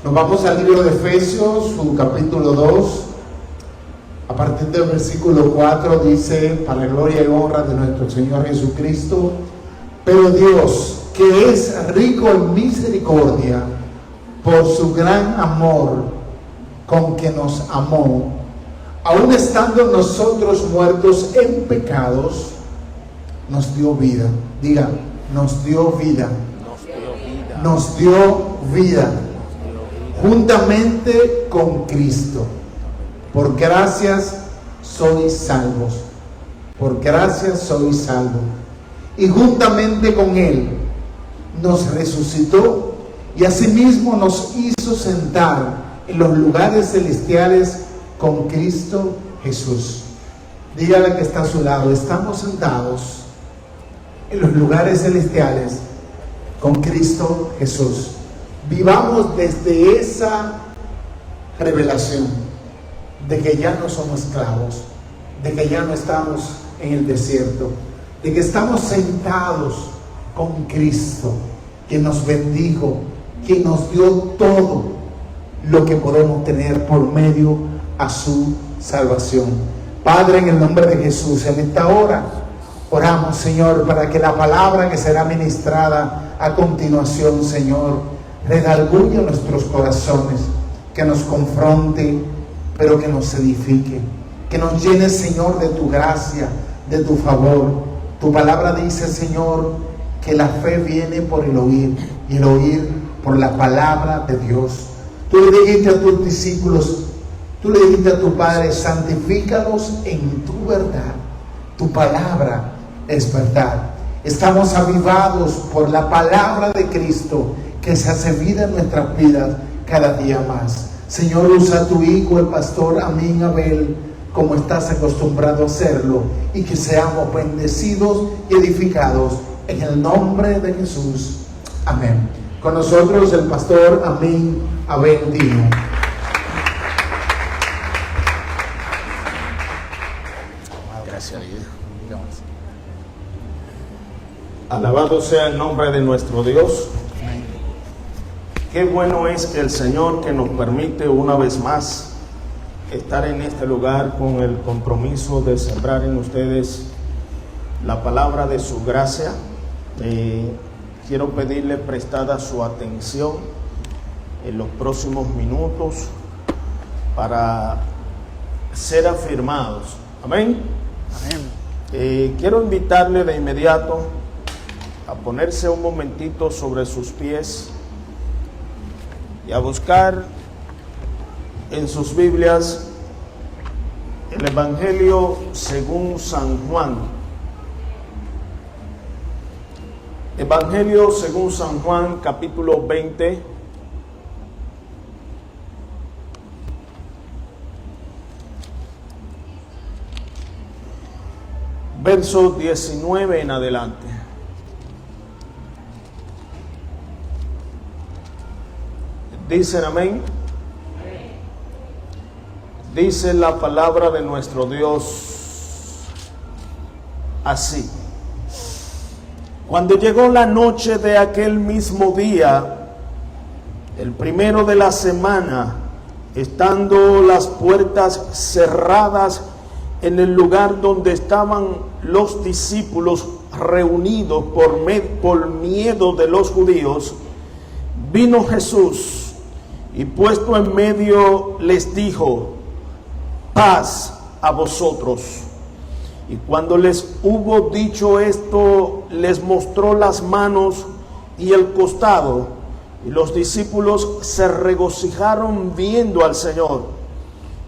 Nos vamos al libro de Efesios, su capítulo 2. A partir del versículo 4 dice: para gloria y honra de nuestro Señor Jesucristo, pero Dios, que es rico en misericordia, por su gran amor con que nos amó, aun estando nosotros muertos en pecados, nos dio vida. Diga, nos dio vida. Nos dio vida. Juntamente con Cristo. Por gracias sois salvos. Por gracias sois salvos. Y juntamente con Él nos resucitó y asimismo nos hizo sentar en los lugares celestiales con Cristo Jesús. Dígale que está a su lado: estamos sentados en los lugares celestiales con Cristo Jesús. Vivamos desde esa revelación de que ya no somos esclavos, de que ya no estamos en el desierto, de que estamos sentados con Cristo, que nos bendijo, que nos dio todo lo que podemos tener por medio a su salvación. Padre, en el nombre de Jesús, en esta hora oramos, Señor, para que la palabra que será ministrada a continuación, Señor, redarguya nuestros corazones, que nos confronte, pero que nos edifique, que nos llene, Señor, de tu gracia, de tu favor. Tu palabra dice, Señor, que la fe viene por el oír, y el oír por la palabra de Dios. Tú le dijiste a tus discípulos, tú le dijiste a tu Padre: santifícalos en tu verdad. Tu palabra es verdad. Estamos avivados por la palabra de Cristo, que se hace vida en nuestras vidas cada día más. Señor, usa a tu hijo, el pastor Amín Abel, como estás acostumbrado a hacerlo, y que seamos bendecidos y edificados en el nombre de Jesús. Amén. Con nosotros el pastor Amín Abel Dino. Gracias. Alabado sea el nombre de nuestro Dios. Qué bueno es el Señor, que nos permite una vez más estar en este lugar con el compromiso de sembrar en ustedes la palabra de su gracia. Quiero pedirle prestada su atención en los próximos minutos para ser afirmados. Amén. Amén. Quiero invitarle de inmediato a ponerse un momentito sobre sus pies y a buscar en sus Biblias el Evangelio según San Juan. Evangelio según San Juan, capítulo 20. Verso 19 en adelante. ¿Dicen amén? Dice la palabra de nuestro Dios así: cuando llegó la noche de aquel mismo día, el primero de la semana, estando las puertas cerradas en el lugar donde estaban los discípulos reunidos por miedo de los judíos, vino Jesús y puesto en medio les dijo: paz a vosotros. Y cuando les hubo dicho esto, les mostró las manos y el costado, y los discípulos se regocijaron viendo al Señor.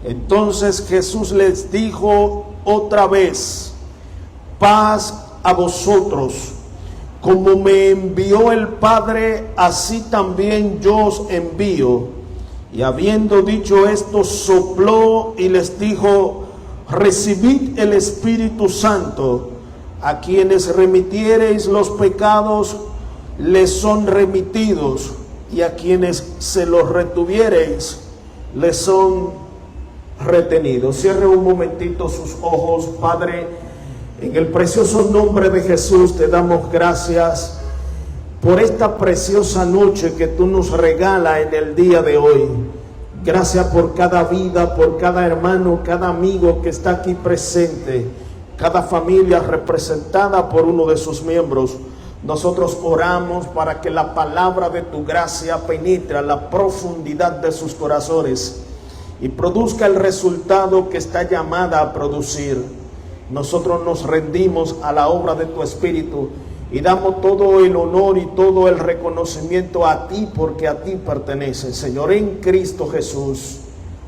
Entonces Jesús les dijo otra vez: paz a vosotros. Como me envió el Padre, así también yo os envío. Y habiendo dicho esto, sopló y les dijo: recibid el Espíritu Santo. A quienes remitiereis los pecados, les son remitidos, y a quienes se los retuviereis, les son retenidos. Cierre un momentito sus ojos. Padre, en el precioso nombre de Jesús te damos gracias por esta preciosa noche que tú nos regalas en el día de hoy. Gracias por cada vida, por cada hermano, cada amigo que está aquí presente, cada familia representada por uno de sus miembros. Nosotros oramos para que la palabra de tu gracia penetre a la profundidad de sus corazones y produzca el resultado que está llamada a producir. Nosotros nos rendimos a la obra de tu Espíritu y damos todo el honor y todo el reconocimiento a ti, porque a ti pertenece, Señor, en Cristo Jesús.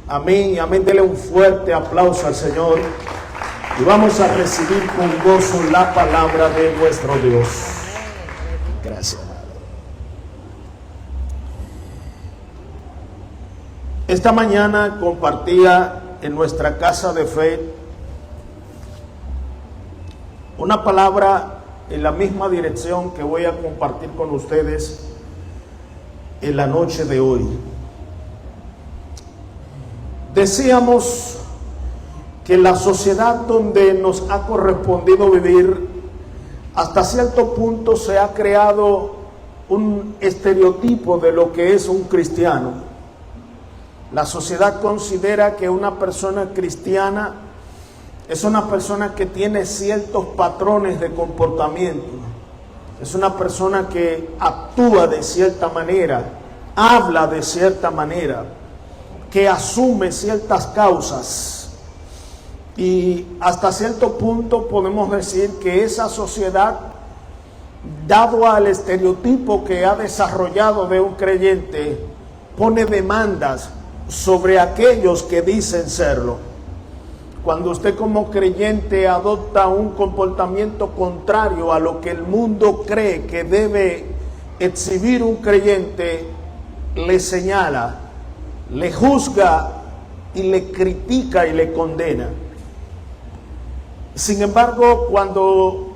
Amén y amén. Dele un fuerte aplauso al Señor y vamos a recibir con gozo la palabra de nuestro Dios. Gracias. Esta mañana compartía en nuestra casa de fe una palabra en la misma dirección que voy a compartir con ustedes en la noche de hoy. Decíamos que la sociedad donde nos ha correspondido vivir, hasta cierto punto se ha creado un estereotipo de lo que es un cristiano. La sociedad considera que una persona cristiana es una persona que tiene ciertos patrones de comportamiento. Es una persona que actúa de cierta manera, habla de cierta manera, que asume ciertas causas. Y hasta cierto punto podemos decir que esa sociedad, dado al estereotipo que ha desarrollado de un creyente, pone demandas sobre aquellos que dicen serlo. Cuando usted como creyente adopta un comportamiento contrario a lo que el mundo cree que debe exhibir un creyente, le señala, le juzga y le critica y le condena. Sin embargo, cuando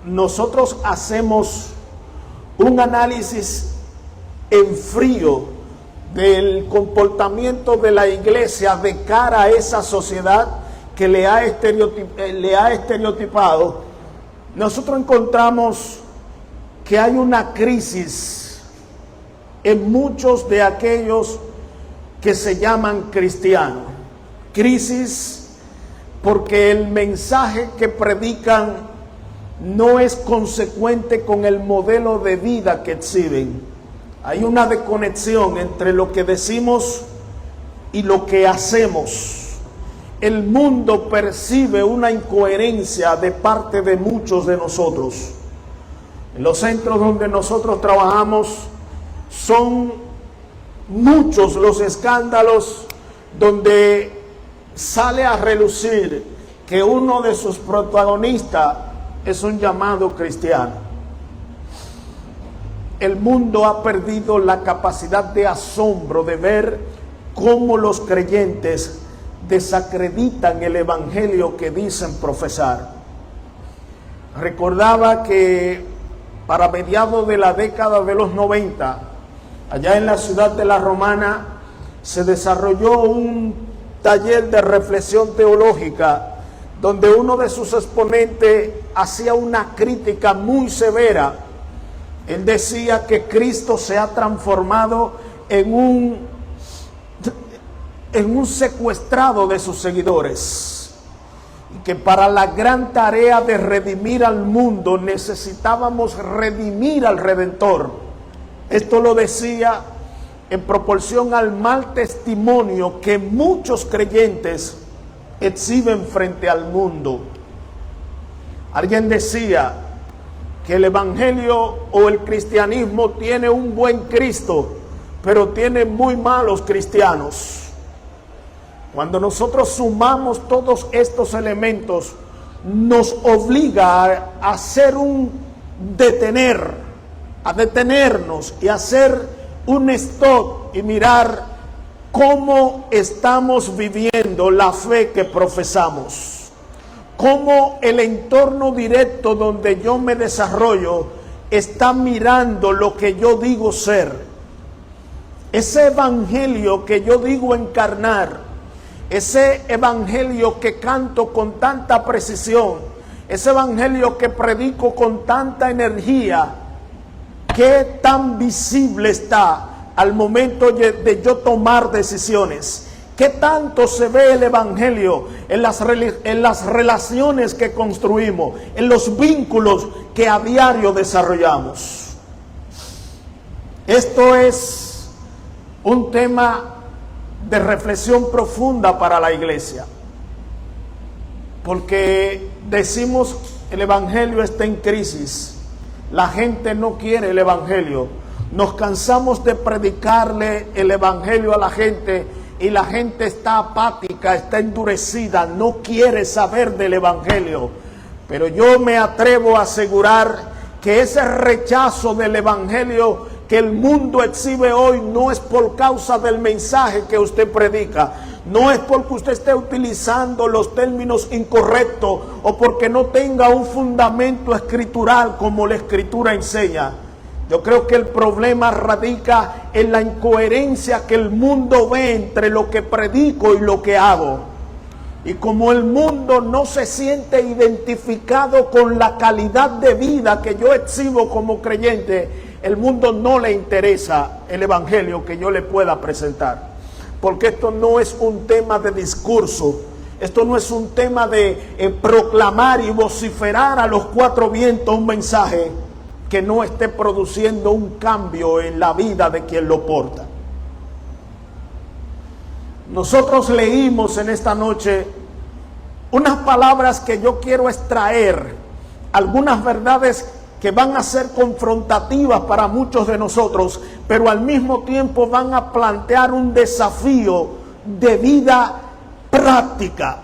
nosotros hacemos un análisis en frío del comportamiento de la iglesia de cara a esa sociedad que le ha estereotipado, nosotros encontramos que hay una crisis en muchos de aquellos que se llaman cristianos. Crisis porque el mensaje que predican no es consecuente con el modelo de vida que exhiben. Hay una desconexión entre lo que decimos y lo que hacemos. El mundo percibe una incoherencia de parte de muchos de nosotros. En los centros donde nosotros trabajamos son muchos los escándalos donde sale a relucir que uno de sus protagonistas es un llamado cristiano. El mundo ha perdido la capacidad de asombro de ver cómo los creyentes desacreditan el evangelio que dicen profesar. Recordaba que para mediados de la década de los 90, allá en la ciudad de La Romana, se desarrolló un taller de reflexión teológica donde uno de sus exponentes hacía una crítica muy severa. Él decía que Cristo se ha transformado en un secuestrado de sus seguidores, y que para la gran tarea de redimir al mundo necesitábamos redimir al Redentor. Esto lo decía en proporción al mal testimonio que muchos creyentes exhiben frente al mundo. Alguien decía que el evangelio o el cristianismo tiene un buen Cristo, pero tiene muy malos cristianos. Cuando nosotros sumamos todos estos elementos, nos obliga a hacer a detenernos y hacer un stop y mirar cómo estamos viviendo la fe que profesamos. Cómo el entorno directo donde yo me desarrollo está mirando lo que yo digo ser. Ese evangelio que yo digo encarnar, ese evangelio que canto con tanta precisión, ese evangelio que predico con tanta energía, ¿qué tan visible está al momento de yo tomar decisiones? ¿Qué tanto se ve el Evangelio en las relaciones que construimos, en los vínculos que a diario desarrollamos? Esto es un tema de reflexión profunda para la iglesia, porque decimos el Evangelio está en crisis, la gente no quiere el Evangelio, nos cansamos de predicarle el Evangelio a la gente y la gente está apática, está endurecida, no quiere saber del Evangelio. Pero yo me atrevo a asegurar que ese rechazo del Evangelio que el mundo exhibe hoy no es por causa del mensaje que usted predica, no es porque usted esté utilizando los términos incorrectos o porque no tenga un fundamento escritural como la Escritura enseña. Yo creo que el problema radica en la incoherencia que el mundo ve entre lo que predico y lo que hago. Y como el mundo no se siente identificado con la calidad de vida que yo exhibo como creyente, el mundo no le interesa el Evangelio que yo le pueda presentar. Porque esto no es un tema de discurso, esto no es un tema de proclamar y vociferar a los cuatro vientos un mensaje que no esté produciendo un cambio en la vida de quien lo porta. Nosotros leímos en esta noche unas palabras que yo quiero extraer, algunas verdades que van a ser confrontativas para muchos de nosotros, pero al mismo tiempo van a plantear un desafío de vida práctica.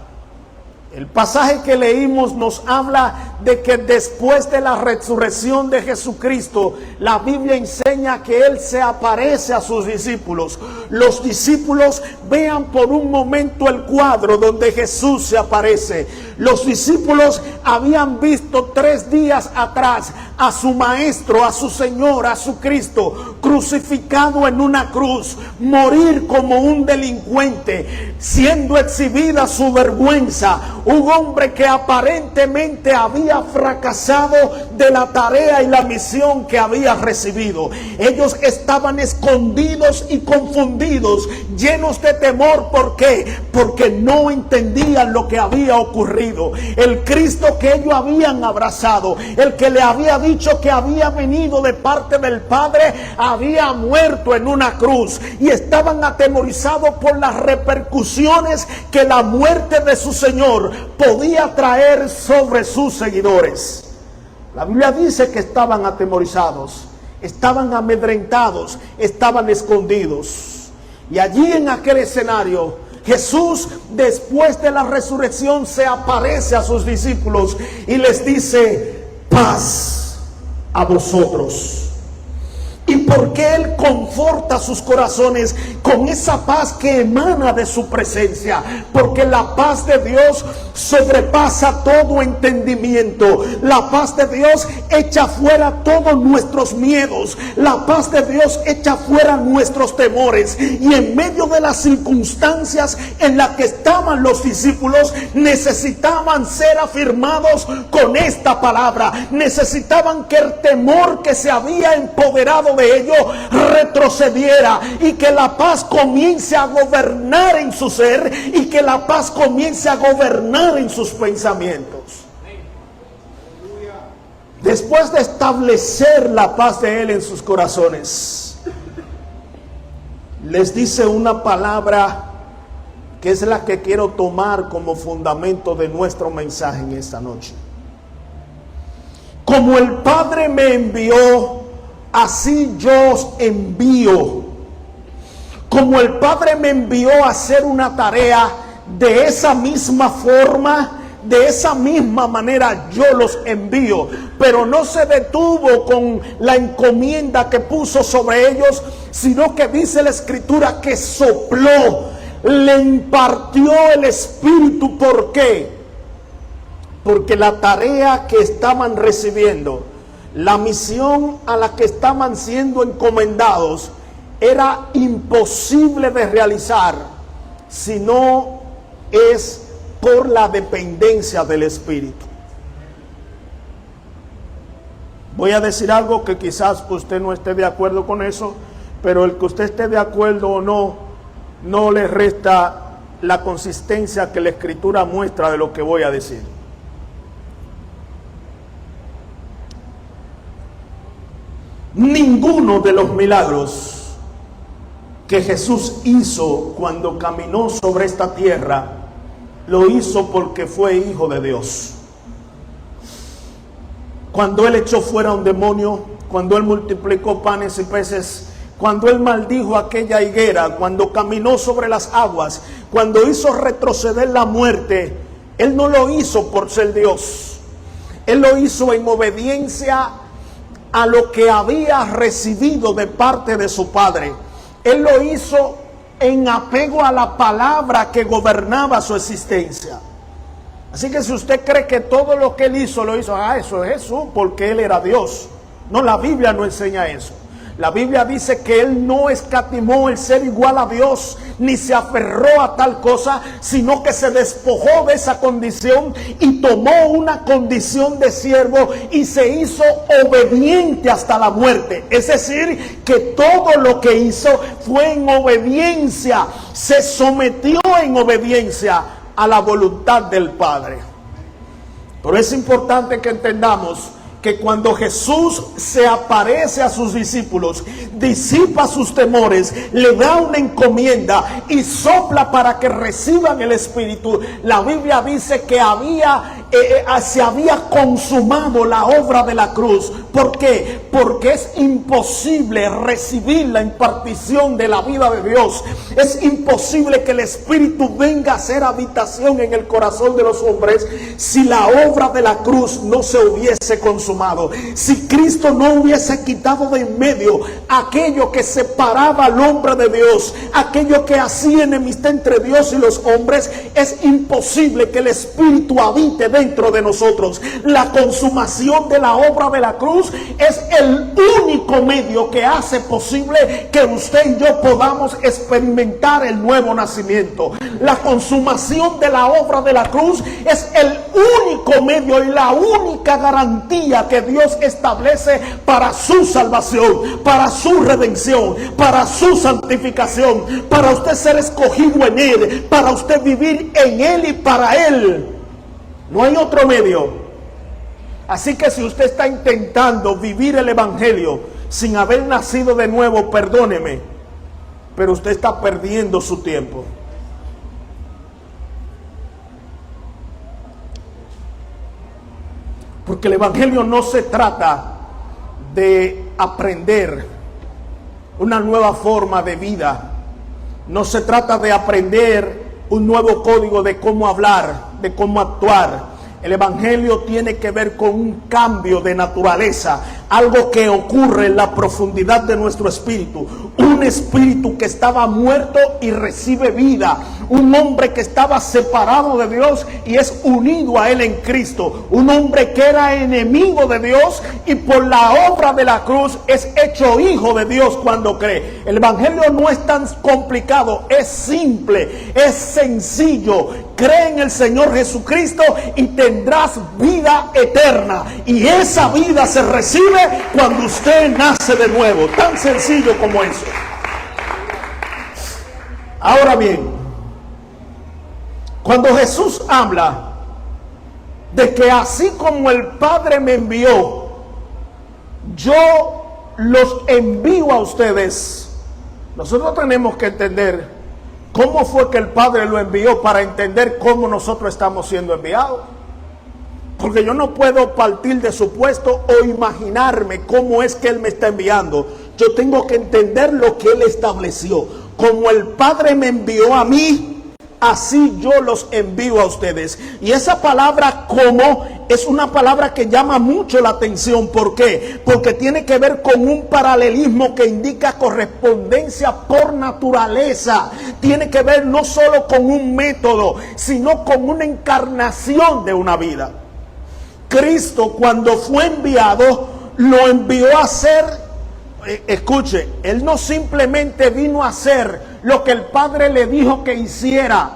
El pasaje que leímos nos habla de que después de la resurrección de Jesucristo, la Biblia enseña que Él se aparece a sus discípulos. Los discípulos vean por un momento el cuadro donde Jesús se aparece. Los discípulos habían visto 3 días atrás a su Maestro, a su Señor, a su Cristo, crucificado en una cruz, morir como un delincuente, siendo exhibida su vergüenza. Un hombre que aparentemente había fracasado de la tarea y la misión que había recibido. Ellos estaban escondidos y confundidos, llenos de temor. ¿Por qué? Porque no entendían lo que había ocurrido. El Cristo que ellos habían abrazado, el que le había dicho que había venido de parte del Padre, había muerto en una cruz, y estaban atemorizados por las repercusiones que la muerte de su Señor podía traer sobre sus seguidores. La Biblia dice que estaban atemorizados, estaban amedrentados, estaban escondidos. Y allí en aquel escenario, Jesús, después de la resurrección, se aparece a sus discípulos y les dice: paz a vosotros. ¿Y por qué Él conforta sus corazones con esa paz que emana de su presencia? Porque la paz de Dios sobrepasa todo entendimiento. La paz de Dios echa fuera todos nuestros miedos. La paz de Dios echa fuera nuestros temores. Y en medio de las circunstancias en las que estaban los discípulos, necesitaban ser afirmados con esta palabra. Necesitaban que el temor que se había empoderado de ellos retrocediera, y que la paz comience a gobernar en su ser, y que la paz comience a gobernar en sus pensamientos. Después de establecer la paz de Él en sus corazones, les dice una palabra que es la que quiero tomar como fundamento de nuestro mensaje en esta noche. Como el Padre me envió, así yo os envío. Como el Padre me envió a hacer una tarea, de esa misma forma, de esa misma manera yo los envío. Pero no se detuvo con la encomienda que puso sobre ellos, sino que dice la Escritura que sopló, le impartió el Espíritu. ¿Por qué? Porque la tarea que estaban recibiendo, la misión a la que estaban siendo encomendados, era imposible de realizar si no es por la dependencia del Espíritu. Voy a decir algo que quizás usted no esté de acuerdo con eso, pero el que usted esté de acuerdo o no, no le resta la consistencia que la Escritura muestra de lo que voy a decir. Ninguno de los milagros que Jesús hizo cuando caminó sobre esta tierra lo hizo porque fue hijo de Dios. Cuando Él echó fuera un demonio, cuando Él multiplicó panes y peces, cuando Él maldijo aquella higuera, cuando caminó sobre las aguas, cuando hizo retroceder la muerte, Él no lo hizo por ser Dios. Él lo hizo en obediencia a lo que había recibido de parte de su Padre. Él lo hizo en apego a la palabra que gobernaba su existencia. Así que si usted cree que todo lo que Él hizo, lo hizo, eso es Jesús, porque Él era Dios. No, la Biblia no enseña eso. La Biblia dice que Él no escatimó el ser igual a Dios, ni se aferró a tal cosa, sino que se despojó de esa condición y tomó una condición de siervo y se hizo obediente hasta la muerte. Es decir, que todo lo que hizo fue en obediencia, se sometió en obediencia a la voluntad del Padre. Pero es importante que entendamos que cuando Jesús se aparece a sus discípulos, disipa sus temores, le da una encomienda y sopla para que reciban el Espíritu. La Biblia dice que se había consumado la obra de la cruz. ¿Por qué? Porque es imposible recibir la impartición de la vida de Dios. Es imposible que el Espíritu venga a hacer habitación en el corazón de los hombres si la obra de la cruz no se hubiese consumado. Si Cristo no hubiese quitado de en medio aquello que separaba al hombre de Dios, aquello que hacía enemistad entre Dios y los hombres, es imposible que el Espíritu habite dentro de nosotros. La consumación de la obra de la cruz es el único medio que hace posible que usted y yo podamos experimentar el nuevo nacimiento. La consumación de la obra de la cruz es el único medio y la única garantía que Dios establece para su salvación, para su redención, para su santificación, para usted ser escogido en Él, para usted vivir en Él y para Él. No hay otro medio. Así que si usted está intentando vivir el Evangelio sin haber nacido de nuevo, perdóneme, pero usted está perdiendo su tiempo. Porque el Evangelio no se trata de aprender una nueva forma de vida. No se trata de aprender un nuevo código de cómo hablar, de cómo actuar. El Evangelio tiene que ver con un cambio de naturaleza, algo que ocurre en la profundidad de nuestro espíritu. Un espíritu que estaba muerto y recibe vida. Un hombre que estaba separado de Dios y es unido a Él en Cristo. Un hombre que era enemigo de Dios y por la obra de la cruz es hecho hijo de Dios cuando cree. El Evangelio no es tan complicado, es simple, es sencillo. Cree en el Señor Jesucristo y tendrás vida eterna. Y esa vida se recibe cuando usted nace de nuevo. Tan sencillo como eso. Ahora bien, cuando Jesús habla de que así como el Padre me envió, yo los envío a ustedes, nosotros tenemos que entender cómo fue que el Padre lo envió para entender cómo nosotros estamos siendo enviados. Porque yo no puedo partir de supuesto o imaginarme cómo es que Él me está enviando. Yo tengo que entender lo que Él estableció. Como el Padre me envió a mí, así yo los envío a ustedes. Y esa palabra como es una palabra que llama mucho la atención. ¿Por qué? Porque tiene que ver con un paralelismo que indica correspondencia por naturaleza. Tiene que ver no solo con un método, sino con una encarnación de una vida. Cristo, cuando fue enviado, lo envió a hacer, escuche, Él no simplemente vino a hacer lo que el Padre le dijo que hiciera.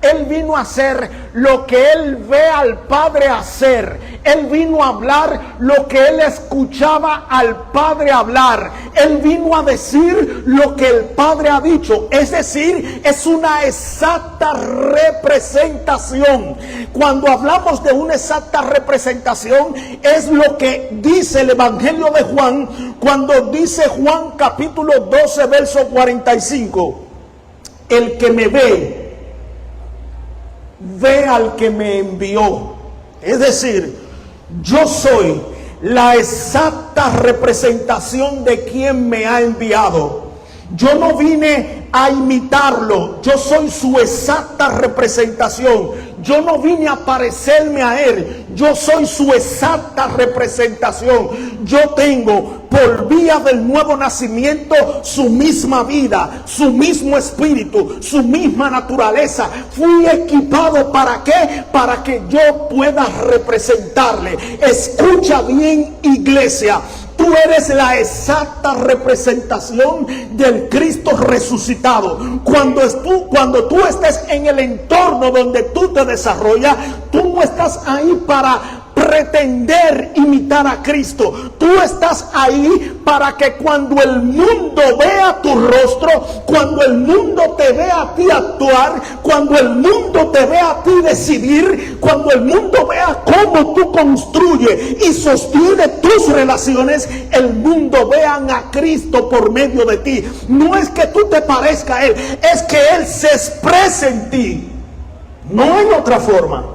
Él vino a hacer lo que Él ve al Padre hacer. Él vino a hablar lo que Él escuchaba al Padre hablar. Él vino a decir lo que el Padre ha dicho. Es decir, es una exacta representación. Cuando hablamos de una exacta representación, es lo que dice el Evangelio de Juan, cuando dice Juan capítulo 12, verso 45. El que me ve al que me envió. Es decir, yo soy la exacta representación de quien me ha enviado. Yo no vine a imitarlo, yo soy su exacta representación. Yo no vine a parecerme a Él, yo soy su exacta representación. Yo tengo por vía del nuevo nacimiento su misma vida, su mismo espíritu, su misma naturaleza. Fui equipado ¿para qué? Para que yo pueda representarle. Escucha bien, iglesia. Tú eres la exacta representación del Cristo resucitado. Cuando tú estés en el entorno donde tú te desarrollas, tú no estás ahí para pretender imitar a Cristo. Tú estás ahí para que cuando el mundo vea tu rostro, cuando el mundo te vea a ti actuar, cuando el mundo te vea a ti decidir, cuando el mundo vea cómo tú construyes y sostienes tus relaciones, el mundo vean a Cristo por medio de ti. No es que tú te parezcas a Él, es que Él se exprese en ti. No hay otra forma.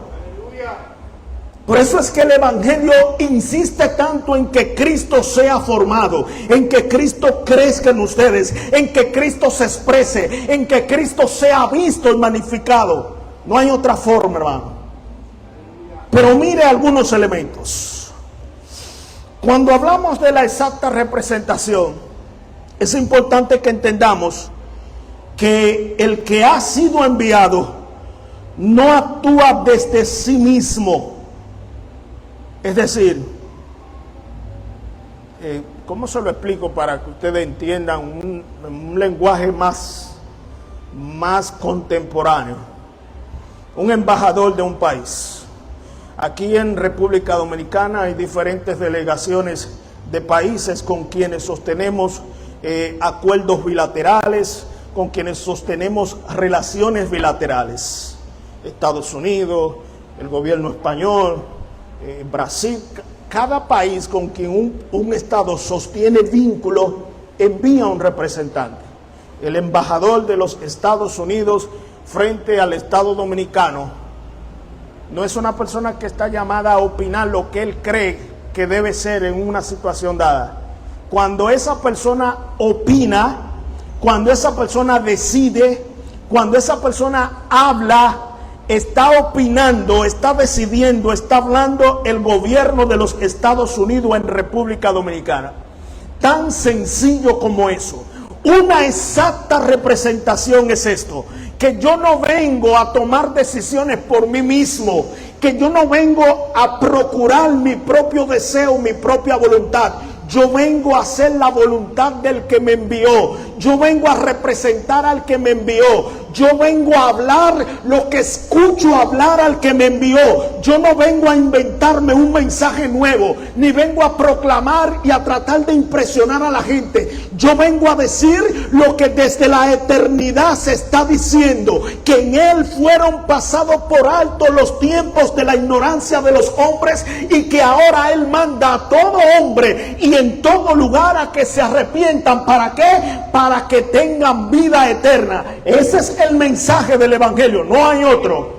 Por eso es que el Evangelio insiste tanto en que Cristo sea formado, en que Cristo crezca en ustedes, en que Cristo se exprese, en que Cristo sea visto y magnificado. No hay otra forma, hermano. Pero mire algunos elementos. Cuando hablamos de la exacta representación, es importante que entendamos que el que ha sido enviado no actúa desde sí mismo. Es decir, ¿cómo se lo explico para que ustedes entiendan un lenguaje más contemporáneo? Un embajador de un país. Aquí en República Dominicana hay diferentes delegaciones de países con quienes sostenemos acuerdos bilaterales, con quienes sostenemos relaciones bilaterales. Estados Unidos, el gobierno español, Brasil. Cada país con quien un estado sostiene vínculo envía un representante. El embajador de los Estados Unidos frente al Estado dominicano no es una persona que está llamada a opinar lo que él cree que debe ser en una situación dada. Cuando esa persona opina, cuando esa persona decide, cuando esa persona habla, está opinando, está decidiendo, está hablando el gobierno de los Estados Unidos en República Dominicana. Tan sencillo como eso. Una exacta representación es esto, que yo no vengo a tomar decisiones por mí mismo, que yo no vengo a procurar mi propio deseo, mi propia voluntad. Yo vengo a hacer la voluntad del que me envió. Yo vengo a representar al que me envió. Yo vengo a hablar lo que escucho hablar al que me envió. Yo no vengo a inventarme un mensaje nuevo, ni vengo a proclamar y a tratar de impresionar a la gente. Yo vengo a decir lo que desde la eternidad se está diciendo, que en Él fueron pasados por alto los tiempos de la ignorancia de los hombres y que ahora Él manda a todo hombre y en todo lugar a que se arrepientan. ¿Para qué? Para que tengan vida eterna. Ese es el mensaje del Evangelio, no hay otro.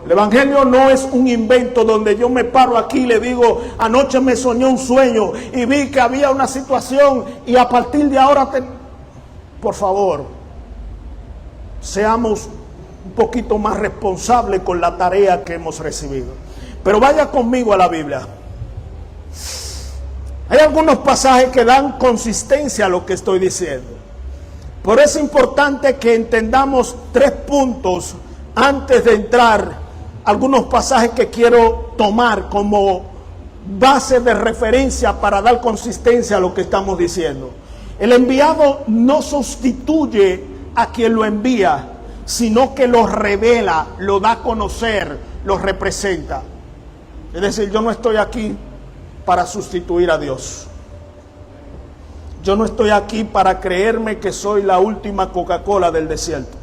El Evangelio no es un invento donde yo me paro aquí y le digo, anoche me soñé un sueño y vi que había una situación y a partir de ahora por favor, seamos un poquito más responsables con la tarea que hemos recibido. Pero vaya conmigo a la Biblia. Hay algunos pasajes que dan consistencia a lo que estoy diciendo. Por eso es importante que entendamos 3 puntos antes de entrar. Algunos pasajes que quiero tomar como base de referencia para dar consistencia a lo que estamos diciendo. El enviado no sustituye a quien lo envía, sino que lo revela, lo da a conocer, lo representa. Es decir, yo no estoy aquí para sustituir a Dios. Yo no estoy aquí para creerme que soy la última Coca-Cola del desierto.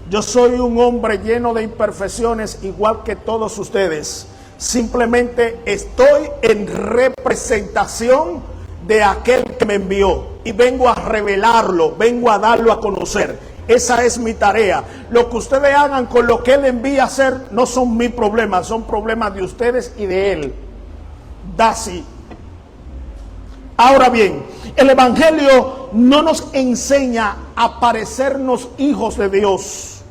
Yo soy un hombre lleno de imperfecciones, igual que todos ustedes. Simplemente estoy en representación de aquel que me envió y vengo a revelarlo, vengo a darlo a conocer. Esa es mi tarea. Lo que ustedes hagan con lo que Él envía a hacer no son mis problemas, son problemas de ustedes y de Él. Así. Ahora bien, el Evangelio no nos enseña a parecernos hijos de Dios.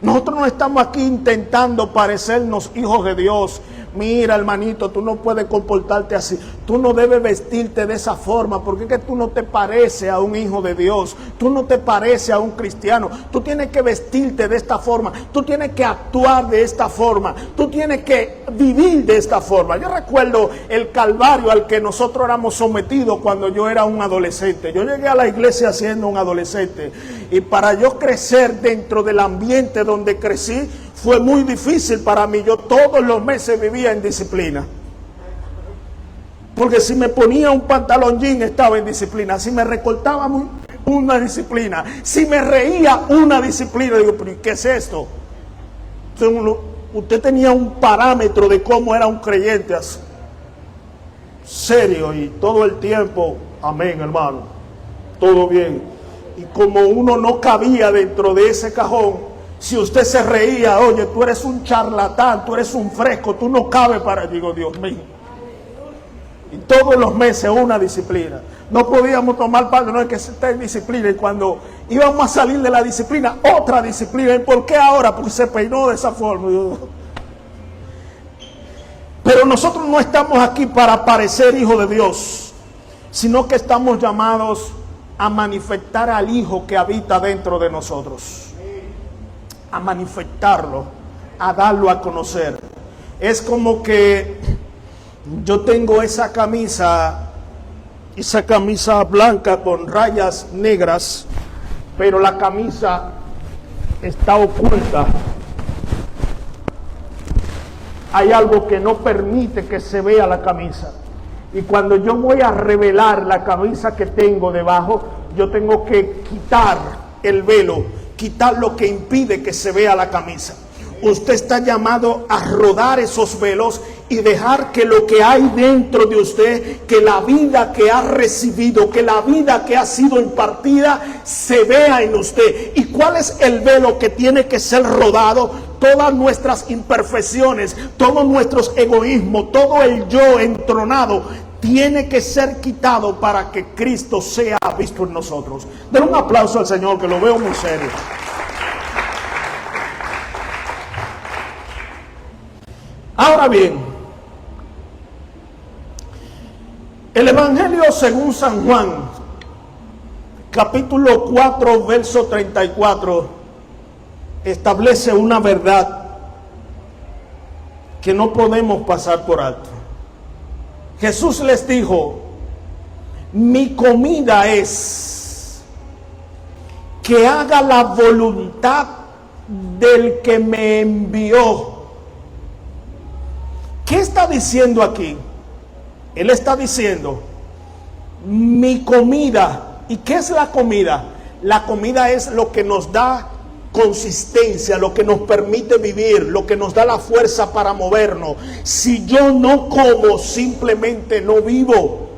Nosotros no estamos aquí intentando parecernos hijos de Dios. Mira, hermanito, tú no puedes comportarte así. Tú no debes vestirte de esa forma, porque es que tú no te pareces a un hijo de Dios. Tú no te pareces a un cristiano. Tú tienes que vestirte de esta forma. Tú tienes que actuar de esta forma. Tú tienes que vivir de esta forma. Yo recuerdo el calvario al que nosotros éramos sometidos cuando yo era un adolescente. Yo llegué a la iglesia siendo un adolescente. Y para yo crecer dentro del ambiente donde crecí, fue muy difícil para mí. Yo todos los meses vivía en disciplina. Porque si me ponía un pantalón jean estaba en disciplina. Si me recortaba una disciplina. Si me reía una disciplina. Digo, pero ¿qué es esto? Usted tenía un parámetro de cómo era un creyente así. Serio y todo el tiempo. Amén, hermano. Todo bien. Y como uno no cabía dentro de ese cajón, si usted se reía, oye, tú eres un charlatán, tú eres un fresco, tú no cabes para... Digo, Dios mío. Y todos los meses una disciplina. No podíamos tomar parte, no es que esté en disciplina. Y cuando íbamos a salir de la disciplina, otra disciplina. ¿Y por qué ahora? Porque se peinó de esa forma. Pero nosotros no estamos aquí para parecer hijos de Dios, sino que estamos llamados a manifestar al Hijo que habita dentro de nosotros. A manifestarlo, a darlo a conocer. Es como que yo tengo esa camisa blanca con rayas negras, pero la camisa está oculta. Hay algo que no permite que se vea la camisa. Y cuando yo voy a revelar la camisa que tengo debajo, yo tengo que quitar el velo, quitar lo que impide que se vea la camisa. Usted está llamado a rodar esos velos y dejar que lo que hay dentro de usted, que la vida que ha recibido, que la vida que ha sido impartida, se vea en usted. ¿Y cuál es el velo que tiene que ser rodado? Todas nuestras imperfecciones, todos nuestros egoísmos, todo el yo entronado, tiene que ser quitado para que Cristo sea visto en nosotros. Den un aplauso al Señor, que lo veo muy serio. Ahora bien, el Evangelio según San Juan, capítulo 4, verso 34, establece una verdad que no podemos pasar por alto. Jesús les dijo: mi comida es que haga la voluntad del que me envió. ¿Qué está diciendo aquí? Él está diciendo: mi comida. ¿Y qué es la comida? La comida es lo que nos da consistencia, lo que nos permite vivir, lo que nos da la fuerza para movernos. Si yo no como, simplemente no vivo.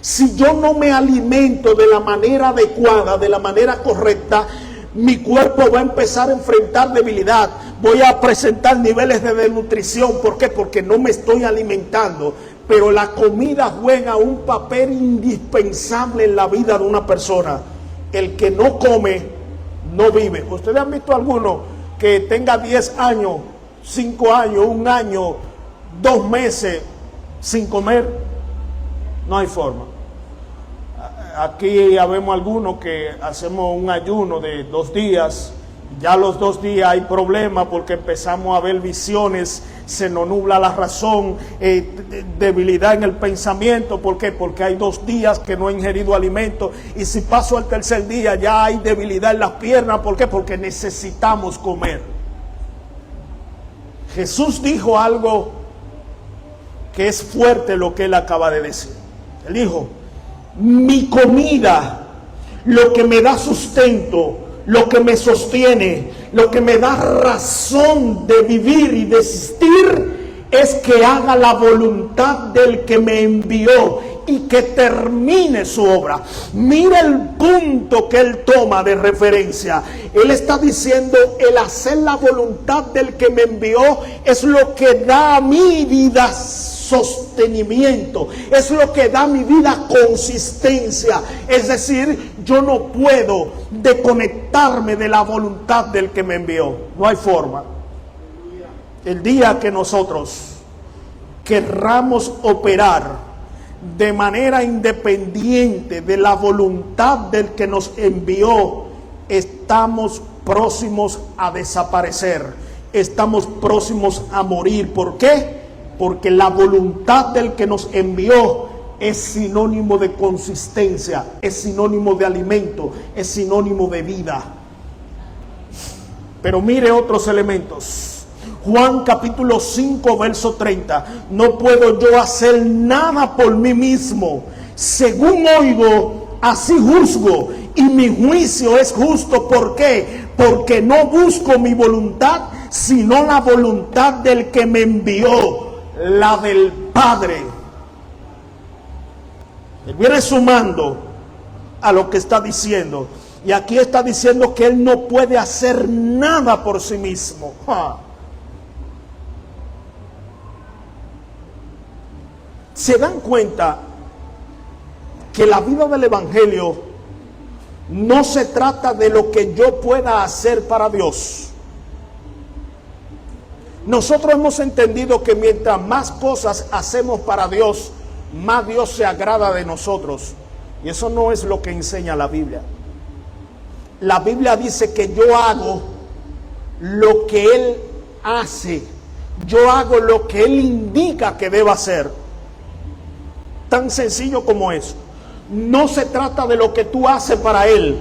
Si yo no me alimento de la manera adecuada, de la manera correcta, mi cuerpo va a empezar a enfrentar debilidad. Voy a presentar niveles de desnutrición. ¿Por qué? Porque no me estoy alimentando. Pero la comida juega un papel indispensable en la vida de una persona. El que no come, no vive. ¿Ustedes han visto alguno que tenga 10 años, 5 años, 1 año, 2 meses sin comer? No hay forma. Aquí habemos algunos que hacemos un ayuno de 2 días Ya los 2 días hay problema porque empezamos a ver visiones, se nos nubla la razón, debilidad en el pensamiento. ¿Por qué? Porque hay 2 días que no he ingerido alimento, y si paso al 3er día ya hay debilidad en las piernas. ¿Por qué? Porque necesitamos comer. Jesús dijo algo que es fuerte, lo que él acaba de decir. Él dijo: mi comida, lo que me da sustento, lo que me sostiene, lo que me da razón de vivir y de existir, es que haga la voluntad del que me envió y que termine su obra. Mira el punto que él toma de referencia. Él está diciendo: el hacer la voluntad del que me envió es lo que da a mi vida sostenimiento, es lo que da a mi vida consistencia. Es decir, yo no puedo desconectarme de la voluntad del que me envió. No hay forma. El día que nosotros querramos operar de manera independiente de la voluntad del que nos envió, estamos próximos a desaparecer, estamos próximos a morir. ¿Por qué? Porque la voluntad del que nos envió es sinónimo de consistencia, es sinónimo de alimento, es sinónimo de vida. Pero mire otros elementos. Juan capítulo 5 verso 30. No puedo yo hacer nada por mí mismo. Según oigo, así juzgo, y mi juicio es justo. ¿Por qué? Porque no busco mi voluntad, sino la voluntad del que me envió, la del Padre. Él viene sumando a lo que está diciendo. Y aquí está diciendo que él no puede hacer nada por sí mismo. ¿Se dan cuenta que la vida del Evangelio no se trata de lo que yo pueda hacer para Dios? Nosotros hemos entendido que mientras más cosas hacemos para Dios, más Dios se agrada de nosotros. Y eso no es lo que enseña la Biblia. La Biblia dice que yo hago lo que Él hace. Yo hago lo que Él indica que deba hacer. Tan sencillo como eso. No se trata de lo que tú haces para Él.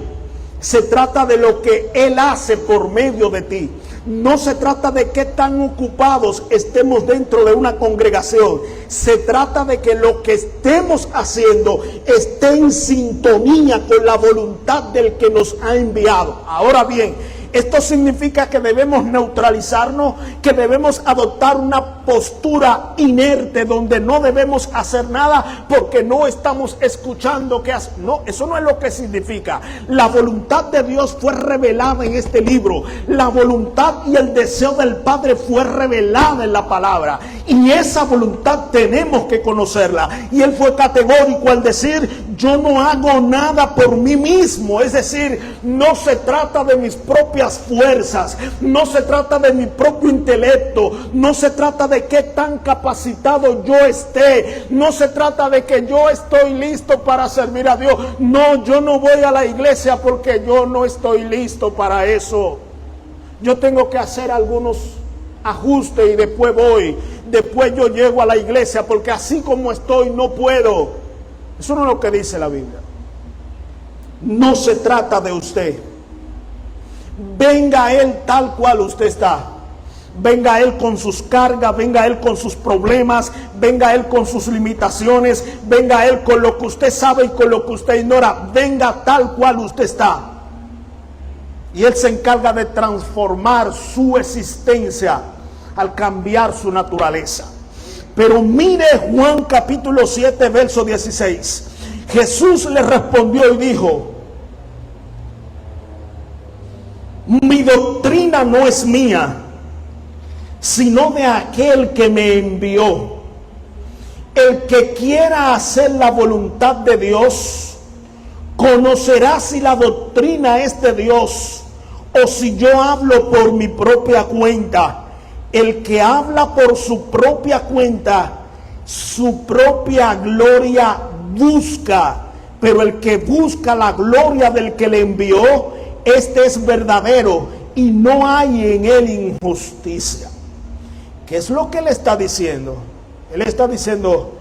Se trata de lo que Él hace por medio de ti. No se trata de qué tan ocupados estemos dentro de una congregación. Se trata de que lo que estemos haciendo esté en sintonía con la voluntad del que nos ha enviado. Ahora bien, esto significa que debemos neutralizarnos, que debemos adoptar una postura inerte donde no debemos hacer nada porque no estamos escuchando qué hace. No, eso no es lo que significa. La voluntad de Dios fue revelada en este libro. La voluntad y el deseo del Padre fue revelada en la palabra. Y esa voluntad tenemos que conocerla. Y Él fue categórico al decir: yo no hago nada por mí mismo. Es decir, no se trata de mis propias fuerzas, no se trata de mi propio intelecto, no se trata de qué tan capacitado yo esté, no se trata de que yo estoy listo para servir a Dios. No, yo no voy a la iglesia porque yo no estoy listo para eso. Yo tengo que hacer algunos ajustes y después voy, después yo llego a la iglesia porque así como estoy no puedo. Eso no es lo que dice la Biblia. No se trata de usted. Venga a Él tal cual usted está. Venga a Él con sus cargas, venga a Él con sus problemas, venga a Él con sus limitaciones, venga a Él con lo que usted sabe y con lo que usted ignora. Venga tal cual usted está. Y Él se encarga de transformar su existencia al cambiar su naturaleza. Pero mire Juan capítulo 7 verso 16. Jesús le respondió y dijo: mi doctrina no es mía, sino de aquel que me envió. El que quiera hacer la voluntad de Dios, conocerá si la doctrina es de Dios o si yo hablo por mi propia cuenta. El que habla por su propia cuenta, su propia gloria busca, pero el que busca la gloria del que le envió, este es verdadero y no hay en él injusticia. ¿Qué es lo que él está diciendo? Él está diciendo,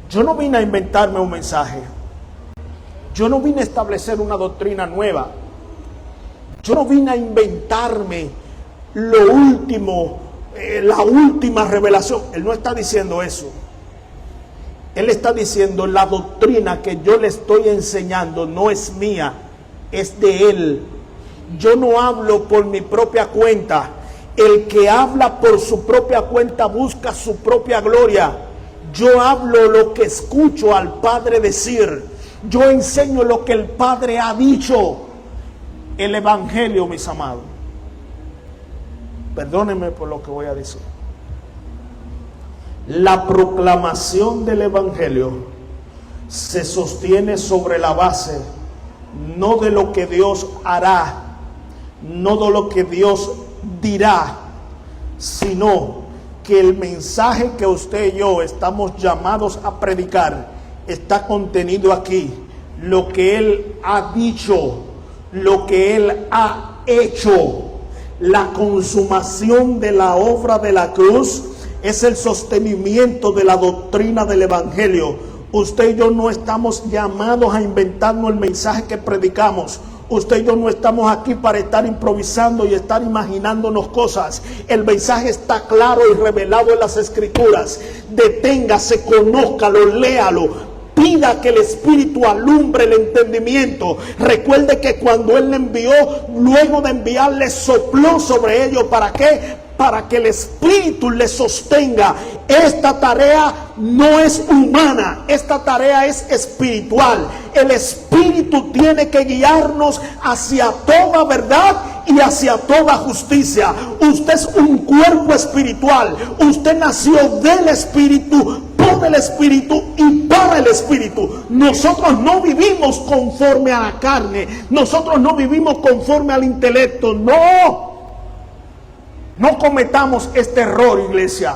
yo no vine a inventarme un mensaje. Yo no vine a establecer una doctrina nueva. Yo no vine a inventarme lo último, la última revelación. Él no está diciendo eso. Él está diciendo, la doctrina que yo le estoy enseñando no es mía, es de él. Yo no hablo por mi propia cuenta. El que habla por su propia cuenta busca su propia gloria. Yo hablo lo que escucho al Padre decir. Yo enseño lo que el Padre ha dicho. El Evangelio, mis amados. Perdónenme por lo que voy a decir. La proclamación del Evangelio se sostiene sobre la base no de lo que Dios hará, no de lo que Dios dirá, sino que el mensaje que usted y yo estamos llamados a predicar está contenido aquí. Lo que Él ha dicho, lo que Él ha hecho, la consumación de la obra de la cruz es el sostenimiento de la doctrina del Evangelio. Usted y yo no estamos llamados a inventarnos el mensaje que predicamos. Usted y yo no estamos aquí para estar improvisando y estar imaginándonos cosas. El mensaje está claro y revelado en las Escrituras. Deténgase, conózcalo, léalo. Pida que el Espíritu alumbre el entendimiento. Recuerde que cuando Él le envió, luego de enviarle, sopló sobre ellos. ¿Para qué? Para que el Espíritu le sostenga. Esta tarea no es humana, esta tarea es espiritual. El Espíritu tiene que guiarnos hacia toda verdad y hacia toda justicia. Usted es un cuerpo espiritual. Usted nació del Espíritu, por el Espíritu y para el Espíritu. Nosotros no vivimos conforme a la carne. Nosotros no vivimos conforme al intelecto. No cometamos este error, iglesia.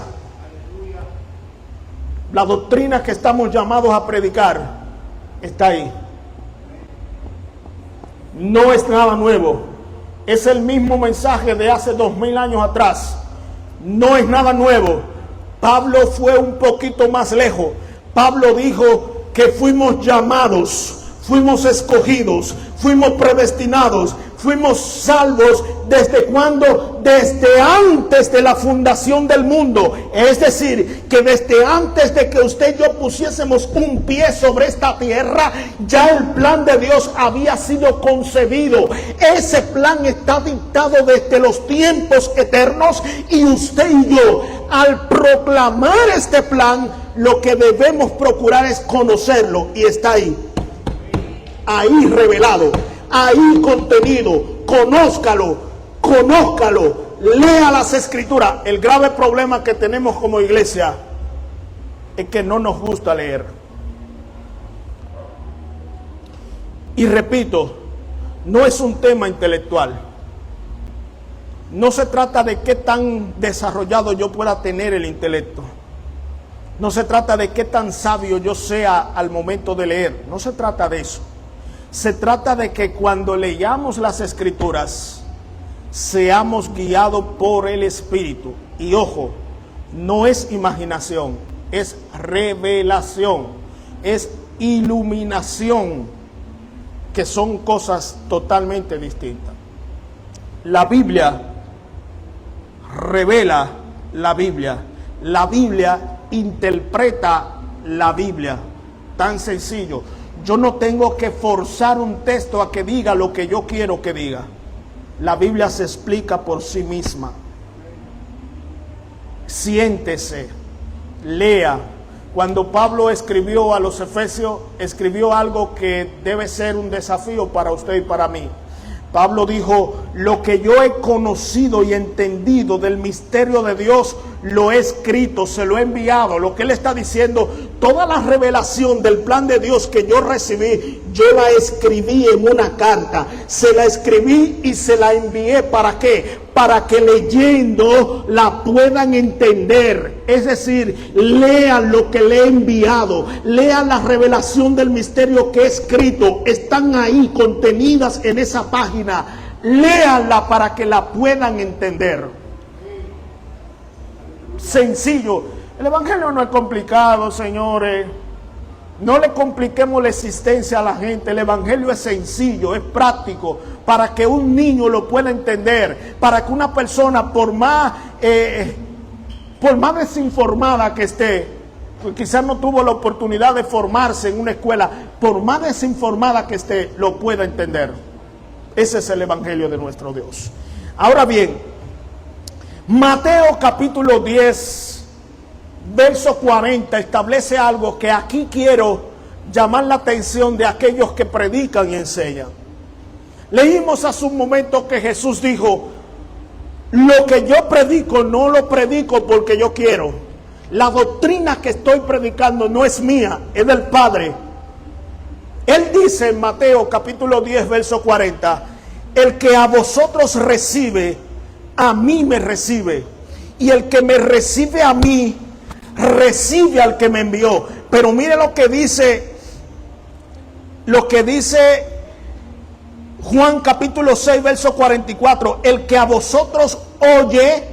La doctrina que estamos llamados a predicar está ahí. No es nada nuevo. Es el mismo mensaje de hace 2000 años atrás. No es nada nuevo. Pablo fue un poquito más lejos. Pablo dijo que fuimos llamados, fuimos escogidos, fuimos predestinados, fuimos salvos. ¿Desde cuándo? Desde antes de la fundación del mundo. Es decir, que desde antes de que usted y yo pusiésemos un pie sobre esta tierra, ya el plan de Dios había sido concebido. Ese plan está dictado desde los tiempos eternos, y usted y yo, al proclamar este plan, lo que debemos procurar es conocerlo, y está ahí revelado, ahí contenido. Conózcalo, lea las Escrituras. El grave problema que tenemos como iglesia es que no nos gusta leer. Y repito, no es un tema intelectual. No se trata de qué tan desarrollado yo pueda tener el intelecto. No se trata de qué tan sabio yo sea al momento de leer. No se trata de eso. Se trata de que cuando leamos las Escrituras seamos guiados por el Espíritu. Y ojo, no es imaginación, es revelación, es iluminación, que son cosas totalmente distintas. La Biblia revela la Biblia. La Biblia interpreta la Biblia. Tan sencillo. Yo no tengo que forzar un texto a que diga lo que yo quiero que diga. La Biblia se explica por sí misma. Siéntese, lea. Cuando Pablo escribió a los Efesios, escribió algo que debe ser un desafío para usted y para mí. Pablo dijo: lo que yo he conocido y entendido del misterio de Dios, lo he escrito, se lo he enviado. Lo que él está diciendo, toda la revelación del plan de Dios que yo recibí, yo la escribí en una carta. Se la escribí y se la envié. ¿Para qué? Para que leyendo la puedan entender. Es decir, lean lo que le he enviado. Lean la revelación del misterio que he escrito. Están ahí contenidas en esa página. léanla para que la puedan entender. Sencillo. El evangelio no es complicado, señores. No le compliquemos la existencia a la gente. El evangelio es sencillo, es práctico, para que un niño lo pueda entender, para que una persona, por más desinformada que esté, pues quizás no tuvo la oportunidad de formarse en una escuela, por más desinformada que esté, lo pueda entender. Ese es el evangelio de nuestro Dios. Ahora bien, Mateo capítulo 10, verso 40 establece algo que aquí quiero llamar la atención de aquellos que predican y enseñan. Leímos hace un momento que Jesús dijo: lo que yo predico no lo predico porque yo quiero. La doctrina que estoy predicando no es mía, es del Padre. Él dice en Mateo capítulo 10, verso 40: el que a vosotros recibe, a mí me recibe. Y el que me recibe a mí, recibe al que me envió. Pero mire lo que dice Juan capítulo 6, verso 44: el que a vosotros oye,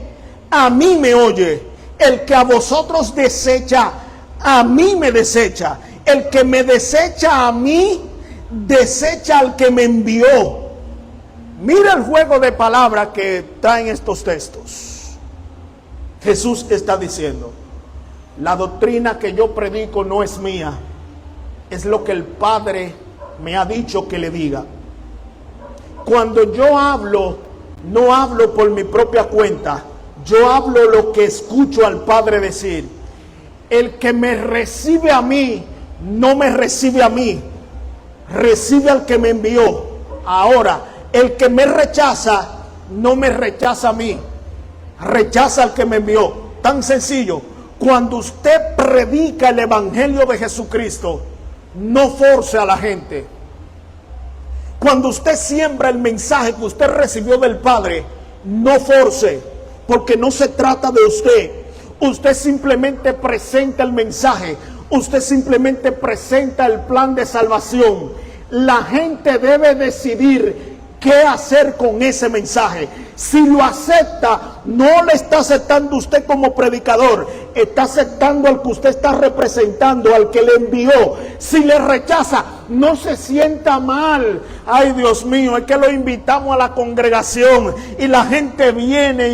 a mí me oye. El que a vosotros desecha, a mí me desecha. El que me desecha a mí, desecha al que me envió. Mira el juego de palabras que traen estos textos. Jesús está diciendo: la doctrina que yo predico no es mía, es lo que el Padre me ha dicho que le diga. Cuando yo hablo, no hablo por mi propia cuenta, yo hablo lo que escucho al Padre decir. El que me recibe a mí, no me recibe a mí, recibe al que me envió. Ahora, el que me rechaza, no me rechaza a mí, rechaza al que me envió. Tan sencillo. Cuando usted predica el evangelio de Jesucristo, no force a la gente. Cuando usted siembra el mensaje que usted recibió del Padre, no force, porque no se trata de usted. Usted simplemente presenta el mensaje, usted simplemente presenta el plan de salvación. La gente debe decidir qué hacer con ese mensaje. Si lo acepta, no le está aceptando usted como predicador, está aceptando al que usted está representando, al que le envió. Si le rechaza, no se sienta mal. Ay, Dios mío, es que lo invitamos a la congregación y la gente viene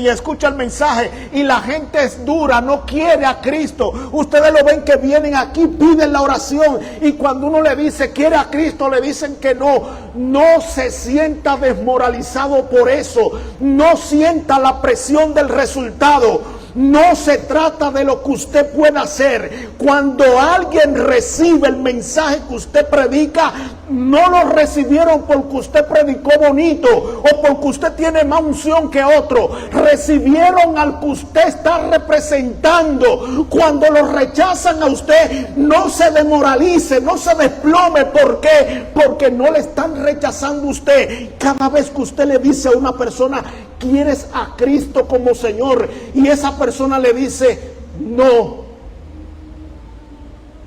y escucha el mensaje y la gente es dura, no quiere a Cristo. Ustedes lo ven que vienen aquí, piden la oración y cuando uno le dice quiere a Cristo, le dicen que no. No se sienta desmoralizado por eso. No sienta la presión del resultado. No se trata de lo que usted pueda hacer. Cuando alguien recibe el mensaje que usted predica, no lo recibieron porque usted predicó bonito o porque usted tiene más unción que otro. Recibieron al que usted está representando. Cuando lo rechazan a usted, no se demoralice, no se desplome. ¿Por qué? Porque no le están rechazando a usted. Cada vez que usted le dice a una persona: ¿quieres a Cristo como Señor? Y esa persona le dice: no.